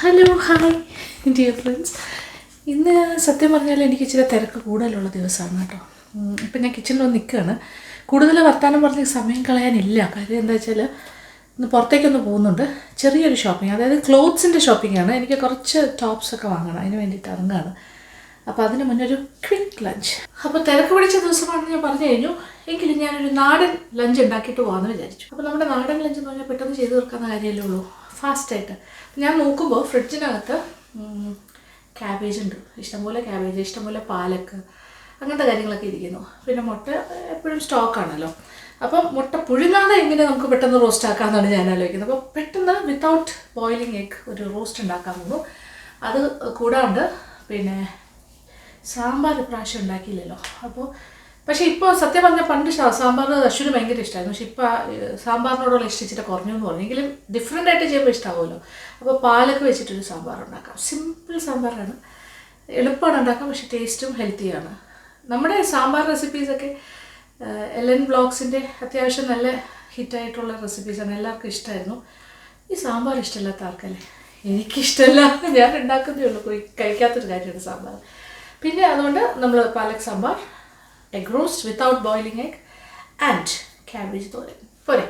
Hello hi dear friends. ഇന്ന് സത്യം പറഞ്ഞാൽ എനിക്ക് ഇച്ചിരി തിരക്ക് കൂടുതലുള്ള ദിവസമാണ് കേട്ടോ. ഇപ്പം ഞാൻ കിച്ചണിൽ വന്ന് നിൽക്കുകയാണ്. കൂടുതൽ വർത്തമാനം പറഞ്ഞ് സമയം കളയാനില്ല. കാര്യം എന്താ വെച്ചാൽ ഇന്ന് പുറത്തേക്കൊന്ന് പോകുന്നുണ്ട്. ചെറിയൊരു ഷോപ്പിംഗ്, അതായത് ക്ലോത്ത്സിൻ്റെ ഷോപ്പിംഗ് ആണ്. എനിക്ക് കുറച്ച് ടോപ്സൊക്കെ വാങ്ങണം, അതിന് വേണ്ടിയിട്ട് ഇറങ്ങുകയാണ്. അപ്പോൾ അതിന് മുന്നേ ഒരു ക്വിക്ക് ലഞ്ച്. അപ്പോൾ തിരക്ക് പിടിച്ച ദിവസമാണെന്ന് ഞാൻ പറഞ്ഞു കഴിഞ്ഞു. എങ്കിലും ഞാനൊരു നാടൻ ലഞ്ച് ഉണ്ടാക്കിയിട്ട് പോകാമെന്ന് വിചാരിച്ചു. അപ്പോൾ നമ്മുടെ നാടൻ ലഞ്ച് എന്ന് പറഞ്ഞാൽ പെട്ടെന്ന് ചെയ്ത് തീർക്കാവുന്ന കാര്യമല്ലേ ഉള്ളൂ, ഫാസ്റ്റായിട്ട്. ഞാൻ നോക്കുമ്പോൾ ഫ്രിഡ്ജിനകത്ത് ക്യാബേജ് ഉണ്ട്, ഇഷ്ടംപോലെ ക്യാബേജ്, ഇഷ്ടംപോലെ പാലക്ക്, അങ്ങനത്തെ കാര്യങ്ങളൊക്കെ ഇരിക്കുന്നു. പിന്നെ മുട്ട എപ്പോഴും സ്റ്റോക്കാണല്ലോ. അപ്പം മുട്ട പുഴുങ്ങാതെ എങ്ങനെ നമുക്ക് പെട്ടെന്ന് റോസ്റ്റ് ആക്കാമെന്നാണ് ഞാൻ ആലോചിക്കുന്നത്. അപ്പോൾ പെട്ടെന്ന് വിത്തൗട്ട് ബോയിലിംഗ് എഗ് ഒരു റോസ്റ്റ് ഉണ്ടാക്കാൻ പോകുന്നു. അത് കൂടാണ്ട് പിന്നെ സാമ്പാർ ഇപ്രാവശ്യം ഉണ്ടാക്കിയില്ലല്ലോ. അപ്പോൾ പക്ഷേ ഇപ്പോൾ സത്യം പറഞ്ഞാൽ പണ്ട് സാമ്പാർ അശ്വിന് ഭയങ്കര ഇഷ്ടമായിരുന്നു. പക്ഷേ ഇപ്പോൾ സാമ്പാറിനോടുള്ള ഇഷ്ടിച്ചിട്ട് കുറഞ്ഞു എന്ന് പറഞ്ഞു. എങ്കിലും ഡിഫറെൻ്റ് ആയിട്ട് ചെയ്യുമ്പോൾ ഇഷ്ടമാവുമല്ലോ. അപ്പോൾ പാലൊക്കെ വെച്ചിട്ടൊരു സാമ്പാർ ഉണ്ടാക്കാം. സിമ്പിൾ സാമ്പാറാണ്, എളുപ്പമാണ് ഉണ്ടാക്കാം, പക്ഷേ ടേസ്റ്റും ഹെൽത്തിയാണ്. നമ്മുടെ സാമ്പാർ റെസിപ്പീസൊക്കെ LN വ്ളോഗ്സിൻ്റെ അത്യാവശ്യം നല്ല ഹിറ്റായിട്ടുള്ള റെസിപ്പീസാണ്, എല്ലാവർക്കും ഇഷ്ടമായിരുന്നു. ഈ സാമ്പാർ ഇഷ്ടമില്ലാത്ത ആർക്കല്ലേ? എനിക്കിഷ്ടമല്ല, ഞാൻ ഉണ്ടാക്കുന്നേ ഉള്ളൂ, കഴിക്കാത്തൊരു കാര്യമാണ് സാമ്പാർ. പിന്നെ അതുകൊണ്ട് നമ്മൾ palak sambar, egg roast without boiling egg and cabbage thoran പോരെ.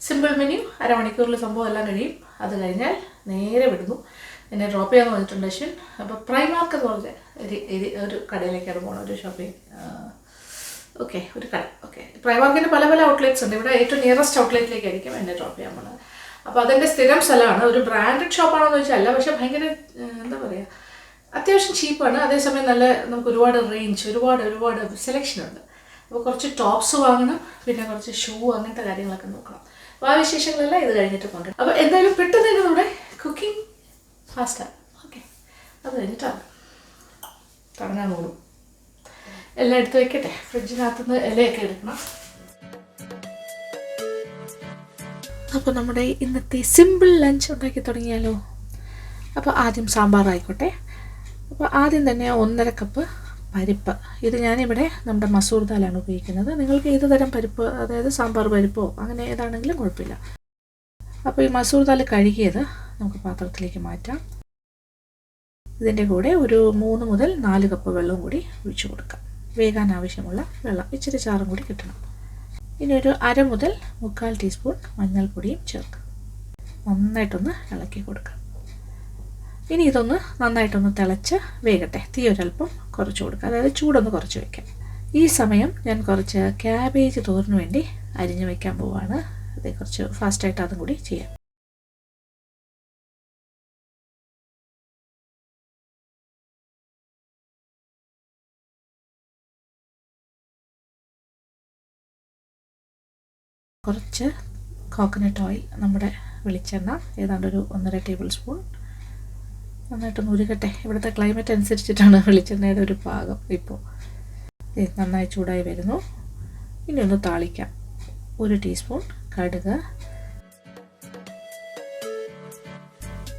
Simple menu. അരമണിക്കൂറിൽ സംഭവം എല്ലാം കഴിയും. അത് കഴിഞ്ഞാൽ നേരെ വിടുന്നു. എന്നെ ഡ്രോപ്പ് ചെയ്യാൻ വന്നിട്ടുണ്ട് അശ്വിൻ. അപ്പോൾ പ്രൈമാർക്ക് എന്ന് പറഞ്ഞ ഒരു കടയിലേക്കാണ് പോകണം, ഒരു ഷോപ്പിംഗ്. ഓക്കെ, ഒരു കട. ഓക്കെ, പ്രൈമാർക്കിൻ്റെ പല പല ഔട്ട്ലെറ്റ്സ് ഉണ്ട്. ഇവിടെ ഏറ്റവും നിയറസ്റ്റ് ഔട്ട്ലെറ്റിലേക്കായിരിക്കും എന്നെ ഡ്രോപ്പ് ചെയ്യാൻ പോകുന്നത്. അപ്പോൾ അതെൻ്റെ സ്ഥിരം സ്ഥലമാണ്. ഒരു ബ്രാൻഡഡ് ഷോപ്പാണോ എന്ന് ചോദിച്ചാൽ അല്ല, പക്ഷേ ഭയങ്കര എന്താ പറയുക, അത്യാവശ്യം ചീപ്പാണ്. അതേസമയം നല്ല നമുക്ക് ഒരുപാട് റേഞ്ച്, ഒരുപാട് സെലക്ഷൻ ഉണ്ട്. അപ്പോൾ കുറച്ച് ടോപ്സ് വാങ്ങണം, പിന്നെ കുറച്ച് ഷൂ, അങ്ങനത്തെ കാര്യങ്ങളൊക്കെ നോക്കണം. അപ്പോൾ ആ വിശേഷങ്ങളെല്ലാം ഇത് കഴിഞ്ഞിട്ട് പങ്കെടുക്കും. അപ്പോൾ എന്തായാലും പെട്ടെന്ന് തന്നെ നമ്മുടെ കുക്കിംഗ് ഫാസ്റ്റാണ്. ഓക്കെ, അത് കഴിഞ്ഞിട്ടാണ് തുടങ്ങാൻ പോകും. എല്ലാം എടുത്ത് വയ്ക്കട്ടെ. ഫ്രിഡ്ജിനകത്തുനിന്ന് ഇലയൊക്കെ എടുക്കണം. അപ്പോൾ നമ്മുടെ ഇന്നത്തെ സിമ്പിൾ ലഞ്ച് ഉണ്ടാക്കി തുടങ്ങിയാലോ. അപ്പോൾ ആദ്യം സാമ്പാർ ആയിക്കോട്ടെ. അപ്പോൾ ആദ്യം തന്നെ 1.5 കപ്പ് പരിപ്പ്. ഇത് ഞാനിവിടെ നമ്മുടെ മസൂർ ദാലാണ് ഉപയോഗിക്കുന്നത്. നിങ്ങൾക്ക് ഏത് തരം പരിപ്പ്, അതായത് സാമ്പാർ പരിപ്പോ അങ്ങനെ ഏതാണെങ്കിലും കുഴപ്പമില്ല. അപ്പോൾ ഈ മസൂർ ദാൽ കഴുകിയത് നമുക്ക് പാത്രത്തിലേക്ക് മാറ്റാം. ഇതിൻ്റെ കൂടെ ഒരു 3 മുതൽ 4 കപ്പ് വെള്ളവും കൂടി ഒഴിച്ചു കൊടുക്കാം. വേകാൻ ആവശ്യമുള്ള വെള്ളം, ഇച്ചിരി ചാറും കൂടി കിട്ടണം. ഇനി ഒരു 1/2 മുതൽ 3/4 ടീസ്പൂൺ മഞ്ഞൾപ്പൊടിയും ചേർക്കാം. നന്നായിട്ടൊന്ന് ഇളക്കി കൊടുക്കാം. ഇനി ഇതൊന്ന് നന്നായിട്ടൊന്ന് തിളച്ച് വേകട്ടെ. തീ ഒരല്പം കുറച്ച് കൊടുക്കുക, അതായത് ചൂടൊന്ന് കുറച്ച് വയ്ക്കാം. ഈ സമയം ഞാൻ കുറച്ച് ക്യാബേജ് തോരന് വേണ്ടി അരിഞ്ഞ് വയ്ക്കാൻ പോവാണ്. അതേ കുറച്ച് ഫാസ്റ്റായിട്ട് അതും കൂടി ചെയ്യാം. കുറച്ച് കോക്കനട്ട് ഓയിൽ, നമ്മുടെ വെളിച്ചെണ്ണ, ഏതാണ്ട് ഒരു 1.5 ടേബിൾ സ്പൂൺ. നന്നായിട്ടൊന്ന് ഉരുകട്ടെ. ഇവിടുത്തെ ക്ലൈമറ്റ് അനുസരിച്ചിട്ടാണ് വെളിച്ചെണ്ണയുടെ ഒരു പാകം. ഇപ്പോൾ നന്നായി ചൂടായി വരുന്നു. ഇനി ഒന്ന് താളിക്കാം. 1 ടീസ്പൂൺ കടുക്,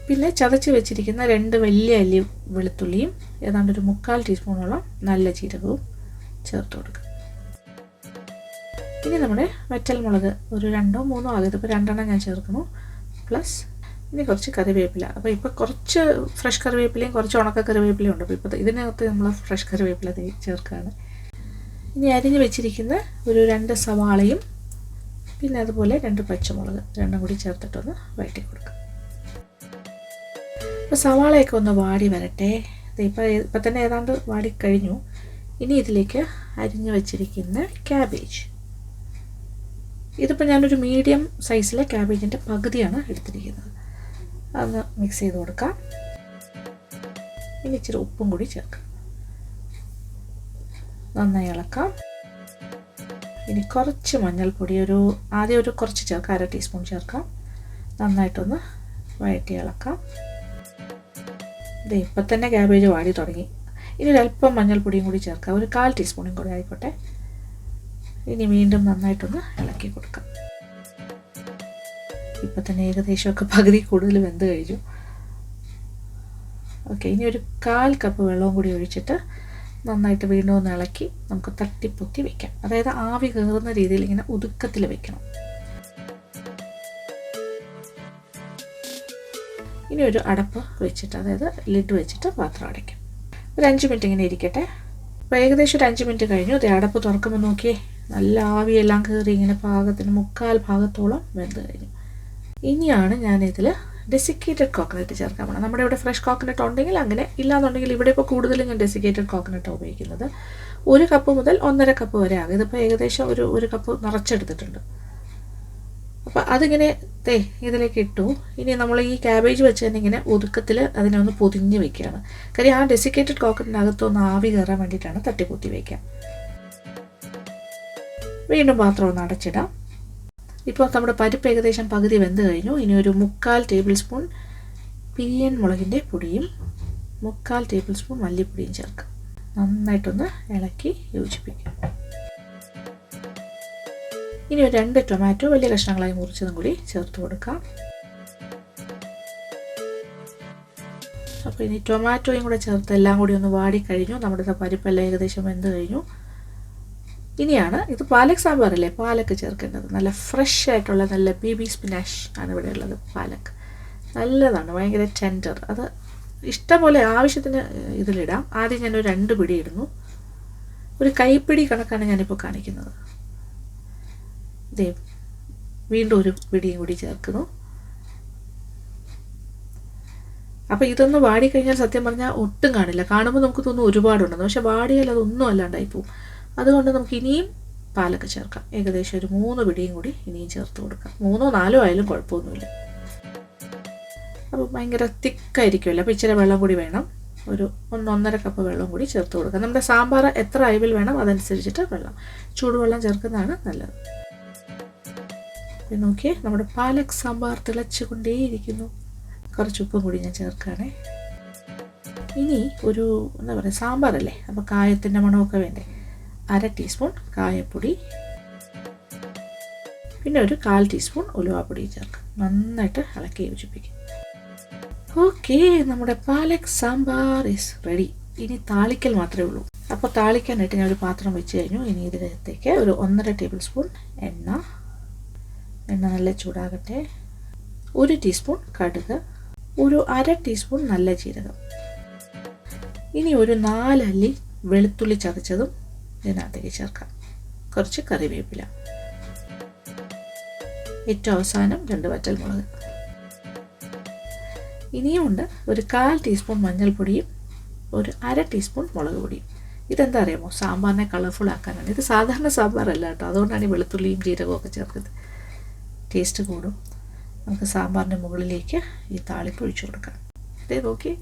പിന്നെ ചതച്ച് വെച്ചിരിക്കുന്ന 2 വലിയ അല്ലി വെളുത്തുള്ളിയും ഏതാണ്ട് ഒരു 3/4 ടീസ്പൂണോളം നല്ല ജീരകവും ചേർത്ത് കൊടുക്കുക. ഇനി നമ്മുടെ വറ്റൽമുളക് ഒരു 2 or 3 ആകും. ഇപ്പോൾ 2 ഞാൻ ചേർക്കുന്നു. പ്ലസ് ഇനി കുറച്ച് കറിവേപ്പില. അപ്പോൾ ഇപ്പോൾ കുറച്ച് ഫ്രഷ് കറിവേപ്പിലയും കുറച്ച് ഉണക്ക കറിവേപ്പിലയും ഉണ്ട്. അപ്പോൾ ഇപ്പോൾ ഇതിനകത്ത് നമ്മൾ ഫ്രഷ് കറിവേപ്പില ചേർക്കുകയാണ്. ഇനി അരിഞ്ഞ് വെച്ചിരിക്കുന്ന ഒരു 2 സവാളയും പിന്നെ അതുപോലെ 2 പച്ചമുളക്, രണ്ടും കൂടി ചേർത്തിട്ടൊന്ന് വഴറ്റി കൊടുക്കുക. അപ്പോൾ സവാളയൊക്കെ ഒന്ന് വാടി വരട്ടെ. ഇപ്പം തന്നെ ഏതാണ്ട് വാടി കഴിഞ്ഞു. ഇനി ഇതിലേക്ക് അരിഞ്ഞ് വെച്ചിരിക്കുന്ന ക്യാബേജ്. ഇതിപ്പോൾ ഞാനൊരു മീഡിയം സൈസിലെ ക്യാബേജിൻ്റെ പകുതിയാണ് എടുത്തിരിക്കുന്നത്. അതൊന്ന് മിക്സ് ചെയ്ത് കൊടുക്കാം. ഇനി ഇച്ചിരി ഉപ്പും കൂടി ചേർക്കാം. നന്നായി ഇളക്കാം. ഇനി കുറച്ച് മഞ്ഞൾപ്പൊടി, ആദ്യം ഒരു കുറച്ച് ചേർക്കാം, 1/2 ടീസ്പൂൺ ചേർക്കാം. നന്നായിട്ടൊന്ന് വഴറ്റി ഇളക്കാം. ഇപ്പം തന്നെ ക്യാബേജ് വാടി തുടങ്ങി. ഇനി ഒരല്പം മഞ്ഞൾപ്പൊടിയും കൂടി ചേർക്കാം, ഒരു 1/4 ടീസ്പൂണും കൂടി ആയിക്കോട്ടെ. ഇനി വീണ്ടും നന്നായിട്ടൊന്ന് ഇളക്കി കൊടുക്കാം. ഇപ്പം തന്നെ ഏകദേശമൊക്കെ പകുതി കൂടുതൽ വെന്ത് കഴിഞ്ഞു. ഓക്കെ, ഇനി ഒരു 1/4 കപ്പ് വെള്ളവും കൂടി ഒഴിച്ചിട്ട് നന്നായിട്ട് വീണ്ടും ഒന്ന് ഇളക്കി നമുക്ക് തട്ടിപ്പൊത്തി വെക്കാം. അതായത് ആവി കയറുന്ന രീതിയിൽ ഇങ്ങനെ ഒതുക്കത്തിൽ വെക്കണം. ഇനി ഒരു അടപ്പ് വെച്ചിട്ട്, അതായത് ലിഡ് വെച്ചിട്ട് പാത്രം അടയ്ക്കും. ഒരു 5 മിനിറ്റ് ഇങ്ങനെ ഇരിക്കട്ടെ. അപ്പോൾ ഏകദേശം ഒരു 5 മിനിറ്റ് കഴിഞ്ഞു. ഇത് അടപ്പ് തുറക്കുമ്പോൾ നോക്കിയേ, നല്ല ആവിയെല്ലാം കയറി ഇങ്ങനെ പാകത്തിന് 1/4 ഭാഗത്തോളം വെന്ത് കഴിഞ്ഞു. ഇനിയാണ് ഞാനിതിൽ ഡെസിക്കേറ്റഡ് കോക്കനട്ട് ചേർക്കാൻ പോകണം. നമ്മുടെ ഇവിടെ ഫ്രഷ് കോക്കനട്ട് ഉണ്ടെങ്കിൽ അങ്ങനെ, ഇല്ലാന്നുണ്ടെങ്കിൽ ഇവിടെ ഇപ്പോൾ കൂടുതലും ഞാൻ ഡെസിക്കേറ്റഡ് കോക്കനട്ടാണ് ഉപയോഗിക്കുന്നത്. 1 കപ്പ് മുതൽ 1.5 കപ്പ് വരെ ആകും. ഇതിപ്പോൾ ഏകദേശം ഒരു കപ്പ് നിറച്ചെടുത്തിട്ടുണ്ട്. അപ്പോൾ അതിങ്ങനെ ഇതിലേക്ക് ഇട്ടു. ഇനി നമ്മൾ ഈ ക്യാബേജ് വെച്ച് തന്നെ ഇങ്ങനെ ഒതുക്കത്തിൽ അതിനെ ഒന്ന് പൊതിഞ്ഞ് വെക്കുകയാണ്. കാര്യം ആ ഡെസിക്കേറ്റഡ് കോക്കനറ്റിനകത്തൊന്ന് ആവി കയറാൻ വേണ്ടിയിട്ടാണ് തട്ടിപ്പൊത്തി വയ്ക്കുക. വീണ്ടും പാത്രം ഒന്ന് അടച്ചിടാം. ഇപ്പോൾ നമ്മുടെ പരിപ്പ് ഏകദേശം പകുതി വെന്ത് കഴിഞ്ഞു. ഇനി ഒരു 3/4 ടേബിൾ സ്പൂൺ പിരിയൻ മുളകിൻ്റെ പൊടിയും 3/4 ടേബിൾ സ്പൂൺ മല്ലിപ്പൊടിയും ചേർക്കാം. നന്നായിട്ടൊന്ന് ഇളക്കി യോജിപ്പിക്കും. ഇനി ഒരു 2 ടൊമാറ്റോ വലിയ കഷ്ണങ്ങളായി മുറിച്ചതും കൂടി ചേർത്ത് കൊടുക്കാം. അപ്പോൾ ഇനി ടൊമാറ്റോയും കൂടെ ചേർത്ത് എല്ലാം കൂടി ഒന്ന് വാടിക്കഴിഞ്ഞു. നമ്മുടെ പരിപ്പെല്ലാം ഏകദേശം വെന്ത് കഴിഞ്ഞു. ഇനിയാണ് ഇത് പാലക് സാമ്പാറല്ലേ, പാലക്ക് ചേർക്കേണ്ടത്. നല്ല ഫ്രഷ് ആയിട്ടുള്ള നല്ല ബേബി സ്പിനാഷ് ആണ് ഇവിടെ ഉള്ളത്. പാലക്ക് നല്ലതാണ്, ഭയങ്കര ടെൻഡർ. അത് ഇഷ്ടംപോലെ ആവശ്യത്തിന് ഇതിലിടാം. ആദ്യം ഞാനൊരു 2 പിടി ഇടുന്നു. ഒരു കൈപ്പിടി കണക്കാണ് ഞാനിപ്പോൾ കാണിക്കുന്നത്. വീണ്ടും ഒരു പിടിയും കൂടി ചേർക്കുന്നു. അപ്പോൾ ഇതൊന്ന് വാടിക്കഴിഞ്ഞാൽ സത്യം പറഞ്ഞാൽ ഒട്ടും കാണില്ല. കാണുമ്പോൾ നമുക്ക് തോന്നും ഒരുപാടുണ്ടെന്ന്, പക്ഷെ വാടിയാൽ അതൊന്നും അല്ലാണ്ടായി പോവും. അതുകൊണ്ട് നമുക്ക് ഇനിയും പാലൊക്കെ ചേർക്കാം. ഏകദേശം ഒരു 3 പിടിയും കൂടി ഇനിയും ചേർത്ത് കൊടുക്കാം. 3 4 ആയാലും കുഴപ്പമൊന്നുമില്ല. അപ്പോൾ ഭയങ്കര തിക്കായിരിക്കുമല്ലോ, അപ്പോൾ ഇച്ചിരി വെള്ളം കൂടി വേണം. ഒരു 1.5 കപ്പ് വെള്ളം കൂടി ചേർത്ത് കൊടുക്കാം. നമ്മുടെ സാമ്പാർ എത്ര അയവിൽ വേണം അതനുസരിച്ചിട്ട് വെള്ളം, ചൂടുവെള്ളം ചേർക്കുന്നതാണ് നല്ലത്. പിന്നെ നോക്കിയേ, നമ്മുടെ പാലക് സാമ്പാർ തിളച്ചുകൊണ്ടേയിരിക്കുന്നു. കുറച്ച് ഉപ്പും കൂടി ഞാൻ ചേർക്കുകയാണേ. ഇനി ഒരു എന്താ പറയുക, സാമ്പാറല്ലേ, അപ്പോൾ കായത്തിൻ്റെ മണമൊക്കെ വേണ്ടേ. 1/2 ടീസ്പൂൺ കായപ്പൊടി, പിന്നെ ഒരു 1/4 ടീസ്പൂൺ ഉലുവാപ്പൊടി ചേർക്കാം. നന്നായിട്ട് ഇളക്കി യോജിപ്പിക്കും. ഓക്കെ, നമ്മുടെ പാലക് സാമ്പാർ ഈസ് റെഡി. ഇനി താളിക്കൽ മാത്രമേ ഉള്ളൂ. അപ്പോൾ താളിക്കാനായിട്ട് ഞാനൊരു പാത്രം വെച്ച് കഴിഞ്ഞു. ഇനി ഇതിനകത്തേക്ക് ഒരു 1.5 ടേബിൾ സ്പൂൺ എണ്ണ നല്ല ചൂടാകട്ടെ. 1 ടീസ്പൂൺ കടുക്, ഒരു 1/2 ടീസ്പൂൺ നല്ല ജീരകം, ഇനി ഒരു 4 അല്ലി വെളുത്തുള്ളി ചതച്ചതും ഇതിനകത്തേക്ക് ചേർക്കാം. കുറച്ച് കറിവേപ്പില, ഏറ്റവും അവസാനം 2 വറ്റൽമുളക്. ഇനിയുമുണ്ട് ഒരു 1/4 ടീസ്പൂൺ മഞ്ഞൾപ്പൊടിയും ഒരു 1/2 ടീസ്പൂൺ മുളക് പൊടിയും. ഇതെന്താ അറിയാമോ, സാമ്പാറിനെ കളർഫുൾ ആക്കാനാണ്. ഇത് സാധാരണ സാമ്പാറല്ല കേട്ടോ, അതുകൊണ്ടാണ് ഈ വെളുത്തുള്ളിയും ജീരകവും ഒക്കെ ചേർക്കുന്നത്. ടേസ്റ്റ് കൂടും. നമുക്ക് സാമ്പാറിൻ്റെ മുകളിലേക്ക് ഈ താളിപ്പ് ഒഴിച്ചു കൊടുക്കാം. ഇതേ നോക്കി,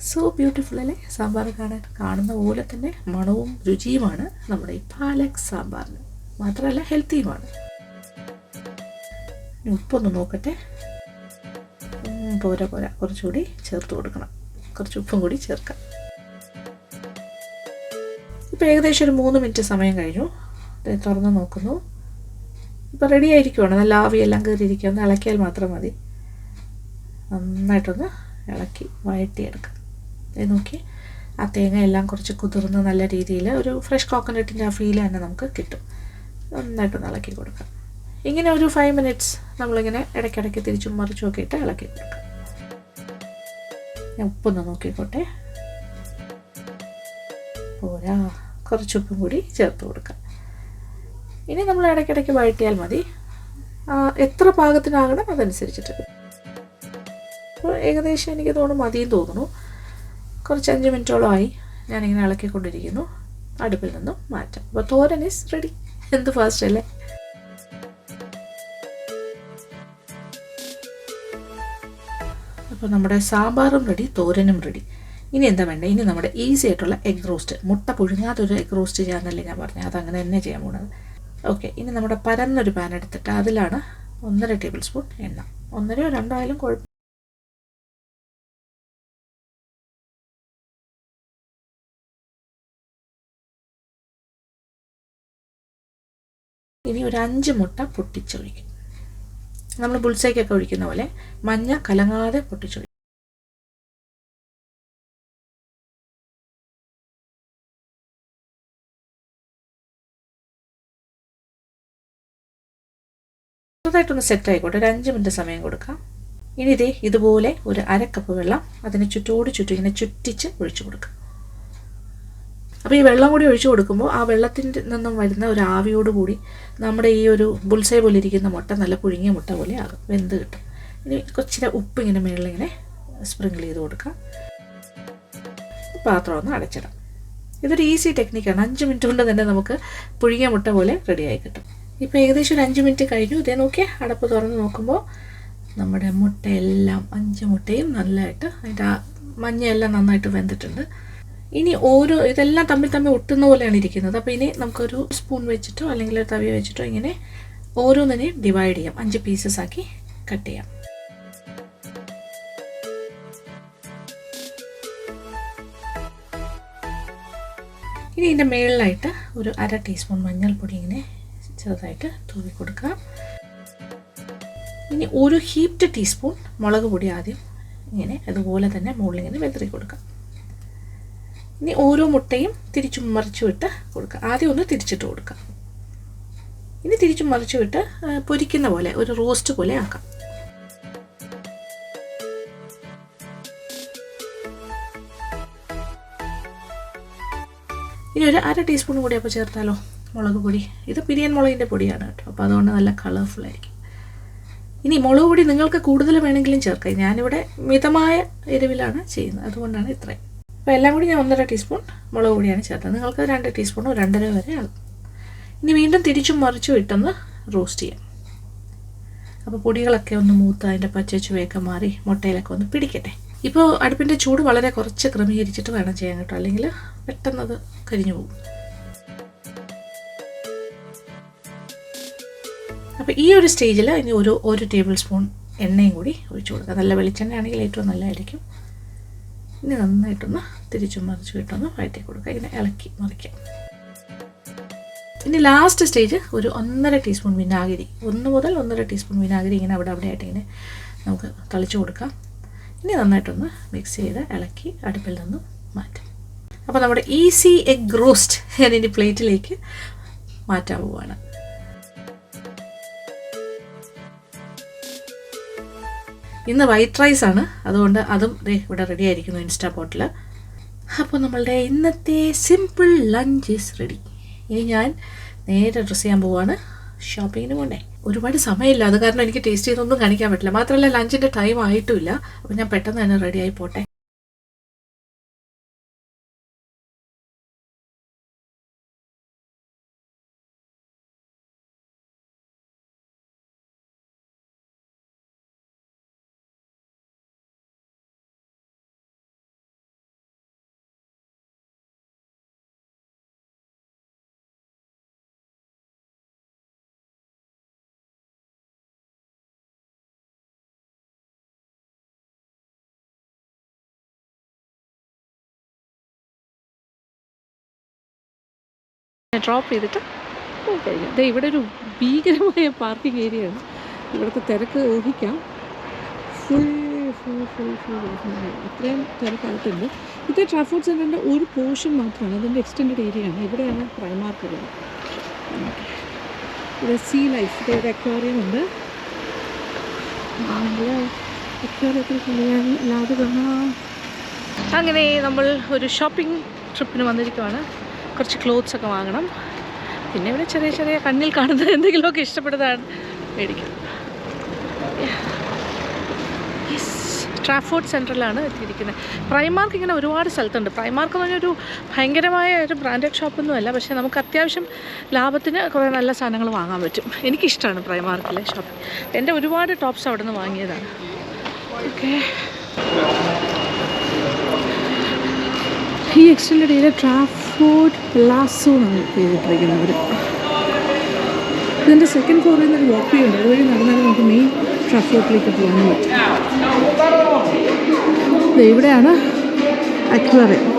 സോ ബ്യൂട്ടിഫുൾ അല്ലേ സാമ്പാർ കാണുന്ന പോലെ തന്നെ മണവും രുചിയുമാണ് നമ്മുടെ ഈ പാലക് സാമ്പാറിന്. മാത്രമല്ല ഹെൽത്തിയുമാണ്. ഉപ്പൊന്ന് നോക്കട്ടെ. പോരാ കുറച്ചുകൂടി ചേർത്ത് കൊടുക്കണം. കുറച്ച് ഉപ്പും കൂടി ചേർക്കാം. ഇപ്പോൾ ഏകദേശം ഒരു 3 മിനിറ്റ് സമയം കഴിഞ്ഞു. തുറന്ന് നോക്കുന്നു. ഇപ്പോൾ റെഡി ആയിരിക്കുവാണ്. നല്ല ആവിയെല്ലാം കയറിയിരിക്കുക. ഒന്ന് ഇളക്കിയാൽ മാത്രം മതി. നന്നായിട്ടൊന്ന് ഇളക്കി വഴറ്റിയെടുക്കാം. നോക്കി, ആ തേങ്ങ എല്ലാം കുറച്ച് കുതിർന്ന് നല്ല രീതിയിൽ ഒരു ഫ്രഷ് കോക്കനട്ടിൻ്റെ ആ ഫീൽ തന്നെ നമുക്ക് കിട്ടും. നന്നായിട്ടൊന്ന് ഇളക്കി കൊടുക്കാം. ഇങ്ങനെ ഒരു 5 മിനിറ്റ്സ് നമ്മളിങ്ങനെ ഇടയ്ക്കിടയ്ക്ക് തിരിച്ചും മറിച്ചും ഒക്കെ ഇട്ട് ഇളക്കി കൊടുക്കാം. ഞാൻ ഉപ്പൊന്ന് നോക്കിക്കോട്ടെ. പോരാ, കുറച്ച് ഉപ്പും കൂടി ചേർത്ത് കൊടുക്കാം. ഇനി നമ്മൾ ഇടയ്ക്കിടയ്ക്ക് വഴറ്റിയാൽ മതി. എത്ര പാകത്തിനാകണം അതനുസരിച്ചിട്ട്. അപ്പോൾ ഏകദേശം എനിക്ക് തോന്നുന്നു മതിയും തോന്നുന്നു. കുറച്ച് 5 മിനിറ്റോളമായി ഞാനിങ്ങനെ ഇളക്കിക്കൊണ്ടിരിക്കുന്നു. അടുപ്പിൽ നിന്നും മാറ്റാം. അപ്പോൾ തോരൻ ഈസ് റെഡി. എന്ത് ഫാസ്റ്റ് അല്ലേ. അപ്പോൾ നമ്മുടെ സാമ്പാറും റെഡി, തോരനും റെഡി. ഇനി എന്താ വേണ്ടത്? ഇനി നമ്മുടെ ഈസി ആയിട്ടുള്ള എഗ് റോസ്റ്റ്, മുട്ട പുഴുങ്ങാത്തൊരു എഗ് റോസ്റ്റ് ചെയ്യാമെന്നല്ലേ ഞാൻ പറഞ്ഞത്. അതങ്ങനെ തന്നെ ചെയ്യാൻ പോകുന്നത്. ഓക്കെ, ഇനി നമ്മുടെ പരന്നൊരു പാൻ എടുത്തിട്ട് അതിലാണ് 1.5 ടേബിൾ സ്പൂൺ എണ്ണ. 1.5 2 ആയാലും കുഴപ്പം. ഇനി ഒരു 5 മുട്ട പൊട്ടിച്ചൊഴിക്കും. നമ്മൾ ബുൾസൈക്കൊക്കെ ഒഴിക്കുന്ന പോലെ മഞ്ഞ കലങ്ങാതെ പൊട്ടിച്ചൊഴിക്കും. ചെറുതായിട്ടൊന്ന് സെറ്റ് ആയിക്കോട്ടെ. ഒരു 5 മിനിറ്റ് സമയം കൊടുക്കാം. ഇനി ഇതുപോലെ ഒരു 1/2 കപ്പ് വെള്ളം അതിന് ചുറ്റും ഇങ്ങനെ ചുറ്റിച്ച് ഒഴിച്ചു കൊടുക്കുക. അപ്പോൾ ഈ വെള്ളം കൂടി ഒഴിച്ചു കൊടുക്കുമ്പോൾ ആ വെള്ളത്തിൻ്റെ നിന്നും വരുന്ന ഒരു ആവിയോടുകൂടി നമ്മുടെ ഈ ഒരു ബുൾസൈ പോലെ ഇരിക്കുന്ന മുട്ട നല്ല പുഴുങ്ങിയ മുട്ട പോലെ ആകും, വെന്ത് കിട്ടും. ഇനി കുറച്ചിട്ട് ഉപ്പ് ഇങ്ങനെ മുകളിലിങ്ങനെ സ്പ്രിങ്കിൾ ചെയ്ത് കൊടുക്കുക. പാത്രം ഒന്ന് അടച്ചിടാം. ഇതൊരു ഈസി ടെക്നിക്കാണ്. 5 മിനിറ്റ് കൊണ്ട് തന്നെ നമുക്ക് പുഴുങ്ങിയ മുട്ട പോലെ റെഡിയായി കിട്ടും. ഇപ്പോൾ ഏകദേശം ഒരു 5 മിനിറ്റ് കഴിഞ്ഞു. ഇതേ നോക്കിയാൽ അടപ്പ് തുറന്ന് നോക്കുമ്പോൾ നമ്മുടെ മുട്ടയെല്ലാം 5 മുട്ടയും നല്ലതായിട്ട് അതിൻ്റെ ആ മഞ്ഞയെല്ലാം നന്നായിട്ട് വെന്തിട്ടുണ്ട്. ഇനി ഇതെല്ലാം തമ്മിൽ ഒട്ടുന്ന പോലെയാണ് ഇരിക്കുന്നത്. അപ്പോൾ ഇനി നമുക്കൊരു സ്പൂൺ വെച്ചിട്ടോ അല്ലെങ്കിൽ ഒരു തവി വെച്ചിട്ടോ ഇങ്ങനെ ഓരോന്നിനെയും ഡിവൈഡ് ചെയ്യാം. 5 പീസസ് ആക്കി കട്ട് ചെയ്യാം. ഇനി ഇതിൻ്റെ മുകളിലായിട്ട് ഒരു 1/2 ടീസ്പൂൺ മഞ്ഞൾപ്പൊടി ഇങ്ങനെ ചെറുതായിട്ട് തൂവി കൊടുക്കുക. ഇനി ഒരു ഹീപ്ഡ് ടീസ്പൂൺ മുളക് പൊടി ആദ്യം ഇങ്ങനെ അതുപോലെ തന്നെ മുകളിലിങ്ങനെ വെതറി കൊടുക്കുക. ഇനി ഓരോ മുട്ടയും തിരിച്ചും മറിച്ചും ഇട്ട് കൊടുക്കുക. ആദ്യം ഒന്ന് തിരിച്ചിട്ട് കൊടുക്കുക. ഇനി തിരിച്ചും മറിച്ചും ഇട്ട് പൊരിക്കുന്ന പോലെ ഒരു റോസ്റ്റ് പോലെ ആക്കാം. ഇനി ഒരു 1/2 ടീസ്പൂൺ കൂടി അപ്പോൾ ചേർത്താലോ മുളക് പൊടി. ഇത് പിരിയൻ മുളകിൻ്റെ പൊടിയാണ് കേട്ടോ, അപ്പോൾ അതുകൊണ്ട് നല്ല കളർഫുൾ ആയിരിക്കും. ഇനി മുളക് പൊടി നിങ്ങൾക്ക് കൂടുതൽ വേണമെങ്കിലും ചേർക്കാം. ഞാനിവിടെ മിതമായ എരിവിലാണ് ചെയ്യുന്നത്, അതുകൊണ്ടാണ് ഇത്രയും. അപ്പോൾ എല്ലാം കൂടി ഞാൻ 1.5 ടീസ്പൂൺ മുളക് പൊടിയാണ് ചേർത്തത്. നിങ്ങൾക്ക് 2 ടീസ്പൂണോ 2.5 വരെ ആകും. ഇനി വീണ്ടും തിരിച്ചും മറിച്ചും ഇട്ടൊന്ന് റോസ്റ്റ് ചെയ്യാം. അപ്പോൾ പൊടികളൊക്കെ ഒന്ന് മൂത്ത് അതിൻ്റെ പച്ച ചുവയൊക്കെ മാറി മുട്ടയിലൊക്കെ ഒന്ന് പിടിക്കട്ടെ. ഇപ്പോൾ അടുപ്പിൻ്റെ ചൂട് വളരെ കുറച്ച് ക്രമീകരിച്ചിട്ട് വേണം ചെയ്യാൻ കേട്ടോ, അല്ലെങ്കിൽ പെട്ടെന്നത് കരിഞ്ഞു പോകും. അപ്പോൾ ഈ ഒരു സ്റ്റേജിൽ ഇനി ഒരു ടേബിൾ സ്പൂൺ എണ്ണയും കൂടി ഒഴിച്ചു കൊടുക്കുക. നല്ല വെളിച്ചെണ്ണയാണെങ്കിൽ ഏറ്റവും നല്ലതായിരിക്കും. ഇനി നന്നായിട്ടൊന്ന് തിരിച്ചും മറിച്ചും ഇട്ടൊന്ന് വഴറ്റി കൊടുക്കുക. ഇങ്ങനെ ഇളക്കി മറിക്കാം. ഇനി ലാസ്റ്റ് സ്റ്റേജ് ഒരു 1.5 ടീസ്പൂൺ വിനാഗിരി, 1 മുതൽ 1.5 ടീസ്പൂൺ വിനാഗിരി ഇങ്ങനെ അവിടെ ആയിട്ട് ഇങ്ങനെ നമുക്ക് തളിച്ചു കൊടുക്കാം. ഇനി നന്നായിട്ടൊന്ന് മിക്സ് ചെയ്ത് ഇളക്കി അടുപ്പിൽ നിന്നും മാറ്റാം. അപ്പോൾ നമ്മുടെ ഈസി എഗ് റോസ്റ്റ് ഞാൻ ഇനി പ്ലേറ്റിലേക്ക് മാറ്റാൻ പോവുകയാണ്. ഇന്ന് വൈറ്റ് റൈസ് ആണ്, അതുകൊണ്ട് അതും ഇവിടെ റെഡി ആയിരിക്കുന്നു ഇൻസ്റ്റാ പോട്ടിൽ. അപ്പോൾ നമ്മളുടെ ഇന്നത്തെ സിമ്പിൾ ലഞ്ച് ഈസ് റെഡി. ഇനി ഞാൻ നേരെ ഡ്രസ്സ് ചെയ്യാൻ പോവാണ്. ഷോപ്പിങ്ങിന് പോകണ്ടേ, ഒരുപാട് സമയമില്ല, അത് കാരണം എനിക്ക് ടേസ്റ്റ് ചെയ്തൊന്നും കാണിക്കാൻ പറ്റില്ല. മാത്രമല്ല ലഞ്ചിൻ്റെ ടൈം ആയിട്ടുമില്ല. അപ്പോൾ ഞാൻ പെട്ടെന്ന് തന്നെ റെഡിയായി പോട്ടെ. ഡ്രോപ്പ് ചെയ്തിട്ട് കഴിഞ്ഞു. ഇവിടെ ഒരു ഭീകരമായ പാർക്കിംഗ് ഏരിയയാണ്. ഇവിടുത്തെ തിരക്ക് ഊഹിക്കാം. ഫുൾ അത്രയും തിരക്കായിട്ടുണ്ട്. ഇത് ട്രാഫോർട്ട് സെൻറ്ററിൻ്റെ ഒരു പോർഷൻ മാത്രമാണ്, അതിൻ്റെ എക്സ്റ്റെൻഡ് ഏരിയയാണ്. ഇവിടെയാണ് പ്രൈമാർക്ക് ഉള്ളത്. ഇവിടെ സീ ലൈഫ്, ഇവിടെ അക്വേറിയം ഉണ്ട്. അക്വേറിയത്തിൽ കളിയാൻ അല്ലാതെ കാണാം. അങ്ങനെ നമ്മൾ ഒരു ഷോപ്പിംഗ് ട്രിപ്പിന് വന്നിരിക്കുവാണ്. കുറച്ച് ക്ലോത്ത്സ് ഒക്കെ വാങ്ങണം. പിന്നെ ഇവിടെ ചെറിയ ചെറിയ കണ്ണിൽ കാണുന്നത് എന്തെങ്കിലുമൊക്കെ ഇഷ്ടപ്പെടുന്നതാണ് മേടിക്കും. ട്രാഫോർട്ട് സെൻറ്ററിലാണ് എത്തിയിരിക്കുന്നത്. പ്രൈമാർക്ക് ഇങ്ങനെ ഒരുപാട് സ്ഥലത്തുണ്ട്. പ്രൈമാർക്ക് എന്ന് പറഞ്ഞൊരു ഭയങ്കരമായ ഒരു ബ്രാൻഡഡ് ഷോപ്പൊന്നുമല്ല, പക്ഷേ നമുക്ക് അത്യാവശ്യം ലാഭത്തിന് കുറേ നല്ല സാധനങ്ങൾ വാങ്ങാൻ പറ്റും. എനിക്കിഷ്ടമാണ് പ്രൈമാർക്കിലെ ഷോപ്പിംഗ്. എൻ്റെ ഒരുപാട് ടോപ്സ് അവിടെ നിന്ന് വാങ്ങിയതാണ്. ഓക്കെ, ഈ എക്സ്റ്റൻഡ് ഏരിയ ട്രാഫോർട്ട് പ്ലാസോ എന്നാണ് ചെയ്തിട്ടിരിക്കുന്നത്. ഇതിൻ്റെ സെക്കൻഡ് ഫ്ലോറിൽ നിന്നൊരു വാക്ക് ഉണ്ട്, അതുവഴി നടന്നാൽ നമുക്ക് മെയിൻ ട്രാഫോർട്ടിലേക്ക് പോകാൻ പറ്റും. ഇവിടെയാണ് അക്വേറിയം.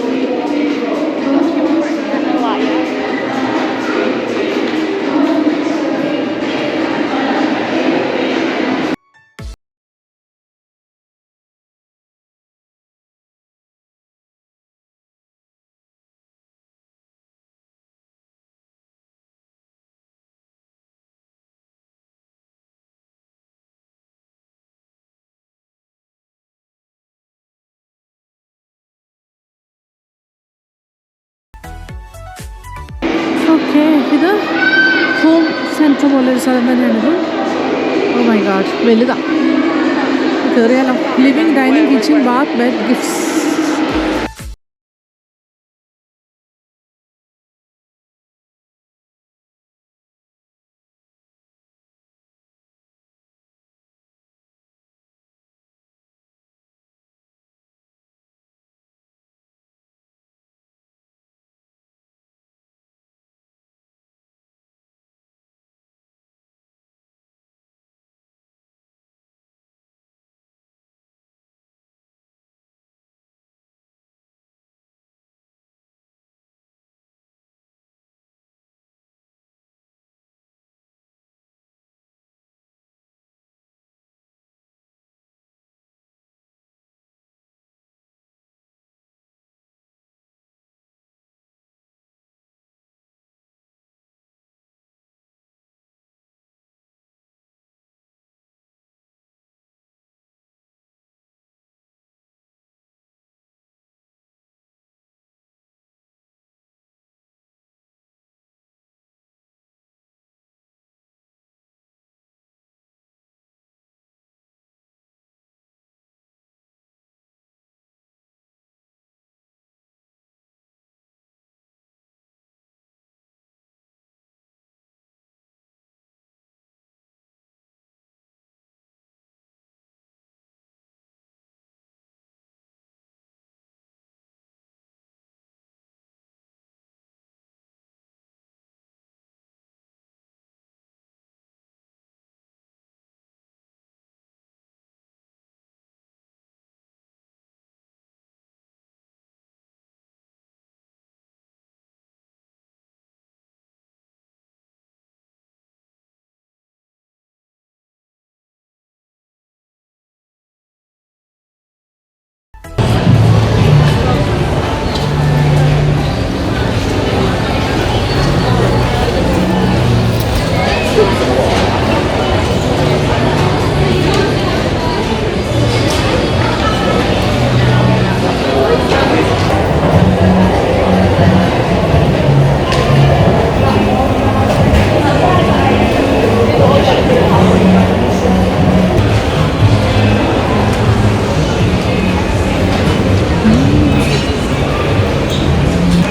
ഓക്കെ, ഇത് ഹോം സെൻറ്റർ പോലൊരു സ്ഥലം തന്നെയാണിത്. ഓ മൈ ഗാഡ്, വലുതാ. കയറിയാലോ. Living, dining, kitchen, bath, bed, gifts.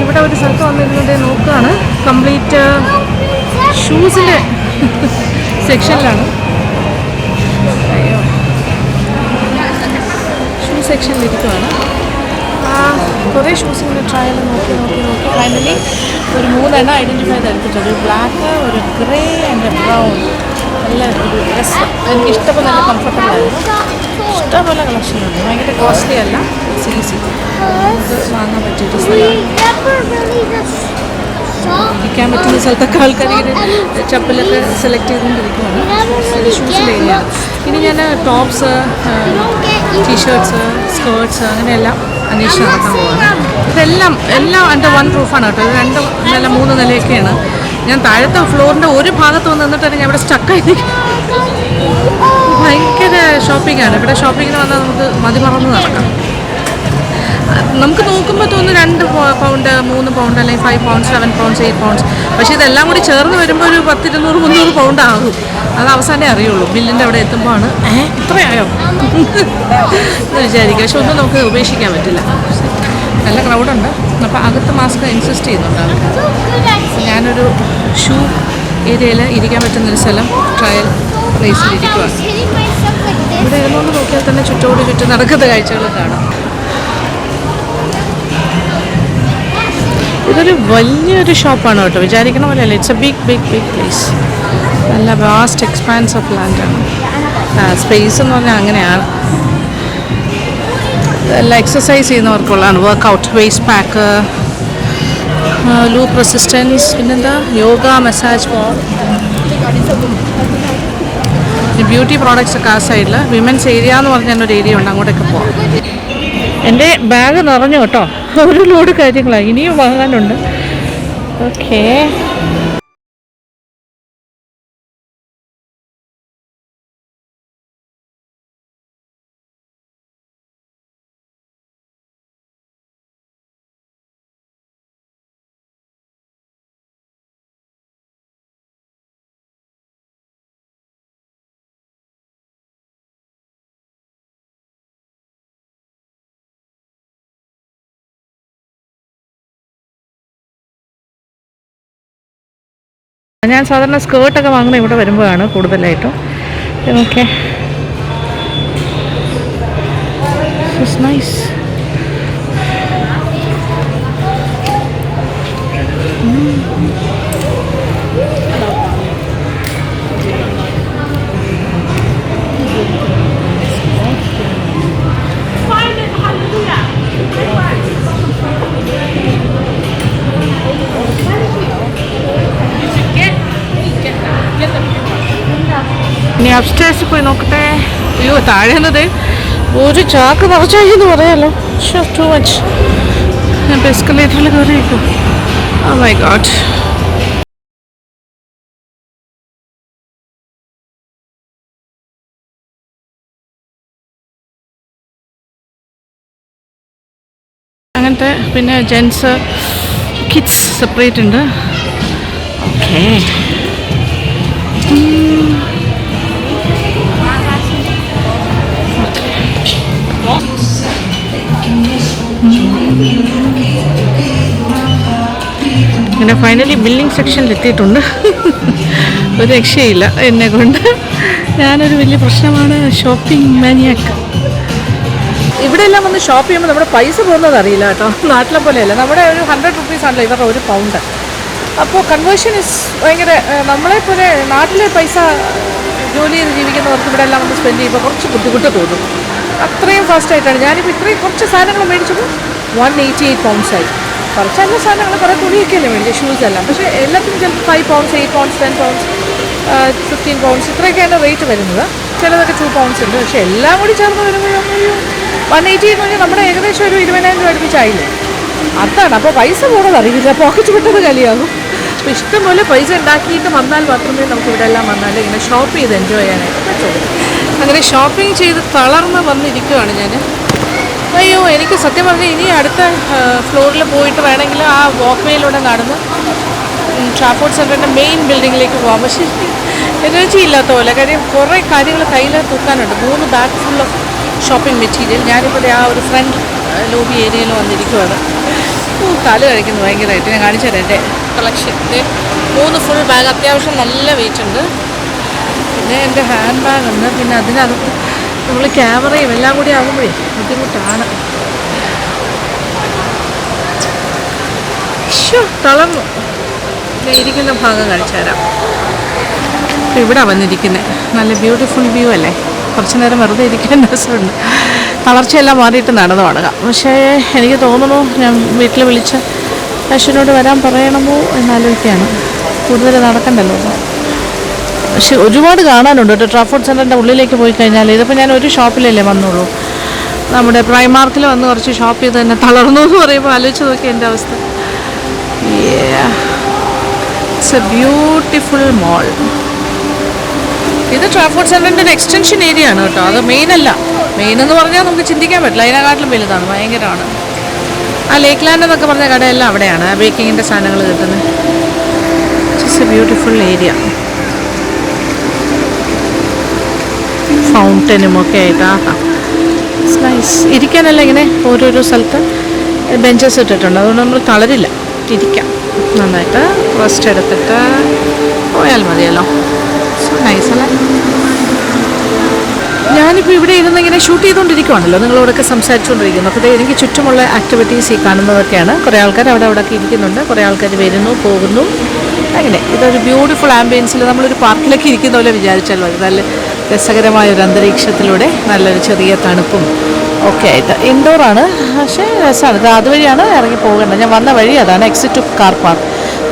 ഇവിടെ ഒരു സ്ഥലത്ത് വന്നിരുന്നത് നോക്കുകയാണ്. കംപ്ലീറ്റ് ഷൂസിൻ്റെ സെക്ഷനിലാണ്. അയ്യോ, ഷൂ സെക്ഷനിലിരിക്കുവാണ്. കുറേ ഷൂസിൻ്റെ ട്രയൽ നോക്കി ഫൈനലി ഒരു 3 ഐഡൻറ്റിഫൈ ചെയ്തെടുത്തിട്ടുണ്ട്. ഒരു ബ്ലാക്ക്, ഒരു ഗ്രേ ആൻഡ് ബ്രൗൺ. നല്ല ഒരു ഡ്രസ്സ് എനിക്ക് ഇഷ്ടപോലെ, നല്ല കംഫർട്ടബിൾ ആയിരുന്നു. ഇഷ്ടംപോലെ കളക്ഷനുണ്ട്. ഭയങ്കര കോസ്റ്റ്ലി അല്ല, ഈസി നമുക്ക് വാങ്ങാൻ പറ്റിയൊരു ഇരിക്കാൻ പറ്റുന്ന സ്ഥലത്തൊക്കെ ആൾക്കാർ ചപ്പലൊക്കെ സെലക്ട് ചെയ്തുകൊണ്ടിരിക്കുകയാണ്. ഷൂസിൻ്റെ ഏരിയ. ഇനി ഞാൻ ടോപ്സ്, ടീഷർട്ട്സ്, സ്കേർട്ട്സ് അങ്ങനെയെല്ലാം അന്വേഷിച്ച് നടക്കാൻ പോവാണ്. എല്ലാം എൻ്റെ 1 റൂഫാണ് കേട്ടോ. ഇത് 2 നില 3 നിലയൊക്കെയാണ്. ഞാൻ താഴത്തെ ഫ്ലോറിൻ്റെ ഒരു ഭാഗത്ത് വന്ന് നിന്നിട്ടാണ് ഞാൻ ഇവിടെ സ്റ്റക്കായിരിക്കും. ഭയങ്കര ഷോപ്പിംഗാണ് ഇവിടെ. ഷോപ്പിങ്ങിന് വന്നാൽ നമുക്ക് മതിമറന്ന് നടക്കാം. നമുക്ക് നോക്കുമ്പോൾ തോന്നുന്നു 2 പൗണ്ട്, 3 പൗണ്ട്, അല്ലെങ്കിൽ 5 പൗണ്ട്സ്, 7 പൗണ്ട്സ്, 8 പൗണ്ട്സ്. പക്ഷേ ഇതെല്ലാം കൂടി ചേർന്ന് വരുമ്പോൾ ഒരു 10, 200, 300 പൗണ്ട് ആകും. അത് അവസാനമേ അറിയുള്ളൂ. ബില്ലിൻ്റെ അവിടെ എത്തുമ്പോൾ ആണ് ഇത്രയായോ എന്ന് വിചാരിക്കുക. പക്ഷെ ഒന്നും നമുക്ക് ഉപേക്ഷിക്കാൻ പറ്റില്ല. നല്ല ക്രൗഡുണ്ട്. അപ്പോൾ അകത്ത് മാസ്ക് ഇൻസിസ്റ്റ് ചെയ്യുന്നുണ്ട് ആൾക്കാർ. ഞാനൊരു ഷൂ ഏരിയയിൽ ഇരിക്കാൻ പറ്റുന്നൊരു സ്ഥലം ട്രയൽ പ്ലേസിലിരിക്കുകയാണ്. ഇവിടെ ഇരുന്നോണ്ട് നോക്കിയാൽ തന്നെ ചുറ്റോട് ചുറ്റും നടക്കുന്ന കാഴ്ചകൾ കാണാം. ഇതൊരു വലിയൊരു ഷോപ്പാണ് കേട്ടോ, വിചാരിക്കണ പോലെയല്ല. It's a big place. നല്ല വാസ്റ്റ് എക്സ്പാൻസ് ഓഫ് ലാൻഡാണ്. സ്പേസ് എന്ന് പറഞ്ഞാൽ അങ്ങനെയാണ്. എല്ലാം എക്സസൈസ് ചെയ്യുന്നവർക്കുള്ളതാണ്. Workout, waist pack, loop resistance, പിന്നെന്താ yoga, massage ball, beauty products ഒക്കെ ആ സൈഡിൽ. വിമൻസ് ഏരിയ എന്ന് പറഞ്ഞാൽ ഒരു ഏരിയ ഉണ്ട്, അങ്ങോട്ടൊക്കെ പോകാം. എൻ്റെ ബാഗ് നിറഞ്ഞു കേട്ടോ. ഒരു ലോഡ് കാര്യങ്ങളാണ്, ഇനിയും വാങ്ങാനുണ്ട്. ഓക്കേ. ഞാൻ സാധാരണ സ്കേർട്ടൊക്കെ വാങ്ങുന്നത് ഇവിടെ വരുമ്പോഴാണ് കൂടുതലായിട്ടും. Okay, it's nice. ഇനി അപ്സ്റ്റേഴ്സിൽ പോയി നോക്കട്ടെ. അയ്യോ, താഴെന്നത് ഒരു ചാക്ക് നിറച്ചായി എന്ന് പറയാമല്ലോ. Too much. ഞാൻ എസ്കലേറ്ററിൽ കയറിയിരിക്കും. Oh my god. അങ്ങനത്തെ പിന്നെ ജെൻസ് കിഡ്സ് സെപ്പറേറ്റ് ഉണ്ട്. ഓക്കെ, അങ്ങനെ ഫൈനലി ബില്ലിംഗ് സെക്ഷനിൽ എത്തിയിട്ടുണ്ട്. ഒരു രക്ഷയില്ല എന്നെ കൊണ്ട്. ഞാനൊരു വലിയ പ്രശ്നമാണ്, ഷോപ്പിംഗ് മാനിയാക്ക്. ഇവിടെ എല്ലാം വന്ന് ഷോപ്പ് ചെയ്യുമ്പോൾ നമ്മുടെ പൈസ പോകുന്നത് അറിയില്ല കേട്ടോ. നാട്ടിലെ പോലെയല്ല. നമ്മുടെ ഒരു 100 റുപ്പീസാണല്ലോ ഇവരുടെ ഒരു പൗണ്ട്. അപ്പോൾ കൺവേർഷൻ ഇസ് ഭയങ്കര, നമ്മളെപ്പോലെ നാട്ടിലെ പൈസ ജോലി ചെയ്ത് ജീവിക്കുന്നവർക്ക് ഇവിടെ എല്ലാം വന്ന് സ്പെൻഡ് ചെയ്യുമ്പോൾ കുറച്ച് ബുദ്ധിമുട്ട് തോന്നും. അത്രയും ഫാസ്റ്റായിട്ടാണ്. ഞാനിപ്പോൾ ഇത്രയും കുറച്ച് സാധനങ്ങൾ മേടിച്ചപ്പോൾ 188 പൗണ്ട്സായി. കുറച്ച് നല്ല സാധനങ്ങൾ, കുറേ തുണിയൊക്കെയല്ലേ മേടിച്ചത്, ഷൂസ് എല്ലാം. പക്ഷേ എല്ലാത്തിനും ചിലപ്പോൾ 5 പൗണ്ട്സ്, 8 പൗണ്ട്സ്, 10 പൗണ്ട്സ്, 15 പൗണ്ട്സ് ഇത്രയൊക്കെയാണ് റേറ്റ് വരുന്നത്. ചിലതൊക്കെ 2 പൗണ്ട്സ് ഉണ്ട്. പക്ഷേ എല്ലാം കൂടി ചേർന്ന് വരുമ്പോഴും 180 എന്ന് പറഞ്ഞാൽ നമ്മുടെ ഏകദേശം ഒരു 20,000 രൂപ അടുപ്പിച്ചായില്ലേ. അതാണ്. അപ്പോൾ പൈസ പോകുന്നത് അറിയില്ല, പോക്കറ്റ് വിട്ടത് കലിയാകും. അപ്പോൾ ഇഷ്ടംപോലെ പൈസ ഉണ്ടാക്കിയിട്ട് വന്നാൽ മാത്രമേ നമുക്ക് ഇവിടെ എല്ലാം വന്നാൽ ഇങ്ങനെ ഷോപ്പ് ചെയ്ത് എൻജോയ് ചെയ്യാനായിട്ട് പറ്റുള്ളൂ. അങ്ങനെ ഷോപ്പിംഗ് ചെയ്ത് തളർന്ന് വന്നിരിക്കുകയാണ് ഞാൻ. അയ്യോ, എനിക്ക് സത്യം പറഞ്ഞാൽ ഇനി അടുത്ത ഫ്ലോറിൽ പോയിട്ട് വേണമെങ്കിൽ ആ വാക്ക് വേയിലൂടെ നടന്ന് ട്രാഫോർഡ് സെൻറ്ററിൻ്റെ മെയിൻ ബിൽഡിങ്ങിലേക്ക് പോകാം. പക്ഷേ എനർജി ഇല്ലാത്ത പോലെ. കാര്യം കുറേ കാര്യങ്ങൾ കയ്യിൽ തൂക്കാനുണ്ട്. 3 bag full of shopping material. ഞാനിപ്പോൾ ആ ഒരു ഫ്രണ്ട് ലോബി ഏരിയയിൽ വന്നിരിക്കുവാണ്. കാല് കഴിക്കുന്നു ഭയങ്കരമായിട്ട്. ഞാൻ കാണിച്ചു തരാം എൻ്റെ കളക്ഷൻ. 3 ഫുൾ ബാഗ്, അത്യാവശ്യം നല്ല വെയിറ്റ് ഉണ്ട്. പിന്നെ എൻ്റെ ഹാൻഡ് ബാഗ് ഉണ്ട്. പിന്നെ അതിനകത്ത് നമ്മൾ ക്യാമറയും എല്ലാം കൂടി ആകുമ്പോഴേ ബുദ്ധിമുട്ടാണ്. തളർന്നു. ഇരിക്കുന്ന ഭാഗം കാണിച്ചു തരാം. ഇവിടെ വന്നിരിക്കുന്നത് നല്ല ബ്യൂട്ടിഫുൾ വ്യൂ അല്ലേ. കുറച്ച് നേരം വെറുതെ ഇരിക്കാൻ രസമുണ്ട്. തളർച്ചയെല്ലാം മാറിയിട്ട് നടന്നു തുടങ്ങാം. പക്ഷേ എനിക്ക് തോന്നുന്നു ഞാൻ വീട്ടിൽ വിളിച്ച് അശ്വിനോട് വരാൻ പറയണമോ എന്നാലോചിക്കുകയാണ്. കൂടുതൽ നടക്കണ്ടല്ലോ. പക്ഷെ ഒരുപാട് കാണാനുണ്ട് കേട്ടോ. ട്രാഫോർഡ് സെൻറ്ററിൻ്റെ ഉള്ളിലേക്ക് പോയി കഴിഞ്ഞാൽ, ഇതിപ്പോൾ ഞാൻ ഒരു ഷോപ്പിലല്ലേ വന്നുള്ളൂ. നമ്മുടെ പ്രൈമാർക്കിൽ വന്ന് കുറച്ച് ഷോപ്പ് ചെയ്ത് തന്നെ തളർന്നു എന്ന് പറയുമ്പോൾ ആലോചിച്ച് നോക്കി എൻ്റെ അവസ്ഥ. ഇറ്റ്സ് എ ബ്യൂട്ടിഫുൾ മോൾ. ഇത് ട്രാഫോർഡ് സെൻറ്ററിൻ്റെ ഒരു എക്സ്റ്റൻഷൻ ഏരിയ ആണ് കേട്ടോ. അത് മെയിനല്ല. മെയിൻ എന്ന് പറഞ്ഞാൽ നമുക്ക് ചിന്തിക്കാൻ പറ്റില്ല. അതിനെക്കാട്ടിലും വലുതാണ്, ഭയങ്കരമാണ്. ആ ലേക്ക് ലാൻഡ് എന്നൊക്കെ പറഞ്ഞ കടയെല്ലാം അവിടെയാണ് ബേക്കിങ്ങിൻ്റെ സാധനങ്ങൾ കിട്ടുന്നത്. It's a beautiful area. ഫൗണ്ടനും ഒക്കെ ആയിട്ട്. It's nice. ഇരിക്കാനല്ല ഇങ്ങനെ ഓരോരോ സ്ഥലത്ത് ബെഞ്ചസ് ഇട്ടിട്ടുണ്ട്. അതുകൊണ്ട് നമ്മൾ തളരില്ല, ഇരിക്കാം. നന്നായിട്ട് റെസ്റ്റ് എടുത്തിട്ട് പോയാൽ മതിയല്ലോ. സോ നൈസ് അല്ലേ. ഞാനിപ്പോൾ ഇവിടെ ഇരുന്ന് ഇങ്ങനെ ഷൂട്ട് ചെയ്തുകൊണ്ടിരിക്കുവാണല്ലോ, നിങ്ങളോടൊക്കെ സംസാരിച്ചുകൊണ്ടിരിക്കുന്നു. അപ്പോൾ എനിക്ക് ചുറ്റുമുള്ള ആക്ടിവിറ്റീസ് ഈ കാണുന്നതൊക്കെയാണ്. കുറേ ആൾക്കാർ അവിടെയൊക്കെ ഇരിക്കുന്നുണ്ട്, കുറേ ആൾക്കാർ വരുന്നു പോകുന്നു. അങ്ങനെ ഇതൊരു ബ്യൂട്ടിഫുൾ ആംബിയൻസിൽ നമ്മളൊരു പാർക്കിലൊക്കെ ഇരിക്കുന്ന പോലെ വിചാരിച്ചാൽ മതി. നല്ല രസകരമായൊരു അന്തരീക്ഷത്തിലൂടെ നല്ലൊരു ചെറിയ തണുപ്പും ഒക്കെ ആയിട്ട്. ഇൻഡോറാണ്, പക്ഷേ രസമാണ്. ഇത് അതുവഴിയാണ് ഇറങ്ങി പോകേണ്ടത്. ഞാൻ വന്ന വഴി അതാണ്, exit to car park.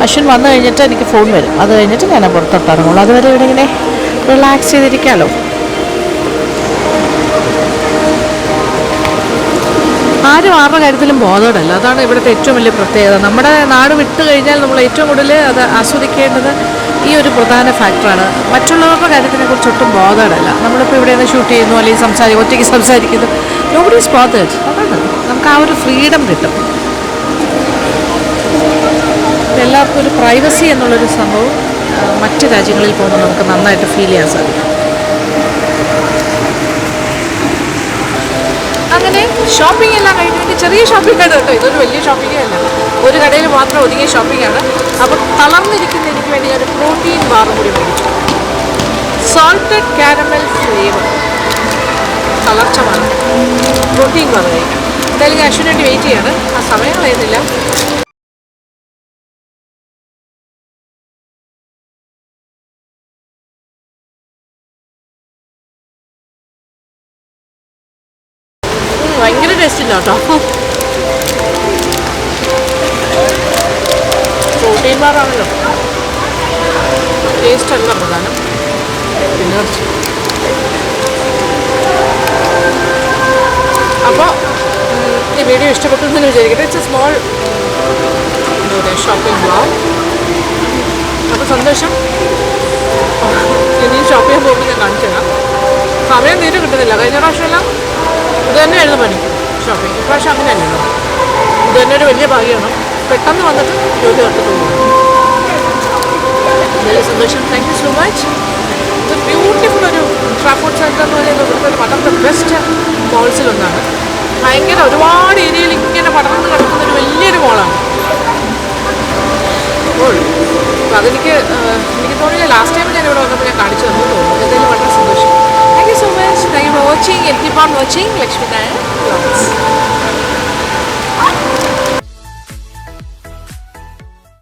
Ashwin വന്നു കഴിഞ്ഞിട്ട് എനിക്ക് ഫോൺ വരും. അത് കഴിഞ്ഞിട്ട് ഞാൻ പുറത്തോട്ട് ഇറങ്ങുള്ളൂ. അതുവരെ ഇവിടെ ഇങ്ങനെ റിലാക്സ് ചെയ്തിരിക്കാമല്ലോ. ആരും ആരുടെ കാര്യത്തിലും ബോധേഡല്ല. അതാണ് ഇവിടുത്തെ ഏറ്റവും വലിയ പ്രത്യേകത. നമ്മുടെ നാട് വിട്ട് കഴിഞ്ഞാൽ നമ്മൾ ഏറ്റവും കൂടുതൽ അത് ആസ്വദിക്കേണ്ടത് ഈ ഒരു പ്രധാന ഫാക്ടറാണ്. മറ്റുള്ളവരുടെ കാര്യത്തിനെ കുറിച്ച് ഒട്ടും ബോധേഡല്ല. നമ്മളിപ്പോൾ ഇവിടെ നിന്ന് ഷൂട്ട് ചെയ്യുന്നു, അല്ലെങ്കിൽ ഒറ്റയ്ക്ക് സംസാരിക്കുന്നു. Nobody is bothered. അതാണ് നമുക്ക് ആ ഒരു ഫ്രീഡം കിട്ടും. എല്ലാവർക്കും ഒരു പ്രൈവസി എന്നുള്ളൊരു സംഭവം മറ്റ് രാജ്യങ്ങളിൽ പോകുമ്പോൾ നമുക്ക് നന്നായിട്ട് ഫീൽ ചെയ്യാൻ സാധിക്കും. അങ്ങനെ ഷോപ്പിംഗ് എല്ലാം കഴിഞ്ഞിട്ട് ചെറിയ ഷോപ്പിംഗ് ആണ് കേട്ടോ, ഇതൊരു വലിയ ഷോപ്പിംഗ് അല്ല, ഒരു കടയിൽ മാത്രം ഒതുങ്ങിയ ഷോപ്പിംഗ് ആണ്. അപ്പോൾ തളർന്നിരിക്കുന്ന എനിക്ക് വേണ്ടി ഒരു പ്രോട്ടീൻ ബാറും കൂടി മേടിച്ചു. സോൾട്ടഡ് കാരമൽ ഫ്ലേവർ, തളർച്ച ബാർ, പ്രോട്ടീൻ ബാർ കഴിക്കാം. എന്തായാലും ഞാൻ അശ്വിന് വേണ്ടി വെയിറ്റ് ചെയ്യാണ്, ആ സമയം കളയുന്നില്ല. ഭയങ്കര ടേസ്റ്റ് ഇല്ല കേട്ടോ. പ്രോട്ടീൻ ബാറാണല്ലോ, ടേസ്റ്റ് അല്ല പ്രധാനം, എനർജി. അപ്പോൾ ഈ വീഡിയോ ഇഷ്ടപ്പെട്ടു എന്ന് വിചാരിക്കട്ടെ. ഇറ്റ്സ് എ സ്മോൾ എന്താ പറയുക ഷോപ്പിംഗ് ബ്ലോഗ്. അപ്പോൾ സന്തോഷം. ഇനിയും ഷോപ്പ് ചെയ്യാൻ പോകുമ്പോൾ ഞാൻ കാണിച്ചു തരാം. സമയം തീരെ കിട്ടുന്നില്ല. കഴിഞ്ഞ പ്രാവശ്യമെല്ലാം ഇത് തന്നെയായിരുന്നു പണി ഷോപ്പിംഗ്. ഇപ്രാവശ്യം അങ്ങനെ തന്നെയാണോ, ഇത് തന്നെ ഒരു വലിയ ഭാഗ്യമാണ്. പെട്ടെന്ന് വന്നിട്ട് ജോലി നടത്തുന്നു. വളരെ സന്തോഷം. Thank you so much. ഇത് ബ്യൂട്ടിഫുൾ ഒരു ട്രാഫോർട്ട് സെൻറ്റർ എന്ന് പറയുന്നത് വൺ ഓഫ് ദ ബെസ്റ്റ് മോൾസിലൊന്നാണ്. ഭയങ്കര ഒരുപാട് ഏരിയയിൽ ഇങ്ങനെ പടർന്ന് കിടക്കുന്ന ഒരു വലിയൊരു മോളാണ്. അപ്പോൾ അതെനിക്ക് തോന്നിയ ലാസ്റ്റ് ടൈം ഞാൻ ഇവിടെ വന്നപ്പോൾ ഞാൻ കാണിച്ചു തന്നു തോന്നുന്നു. എന്തായാലും വളരെ സന്തോഷം. Thank you so much. Thank you for watching and keep on watching Lakshmi Nair Vlogs.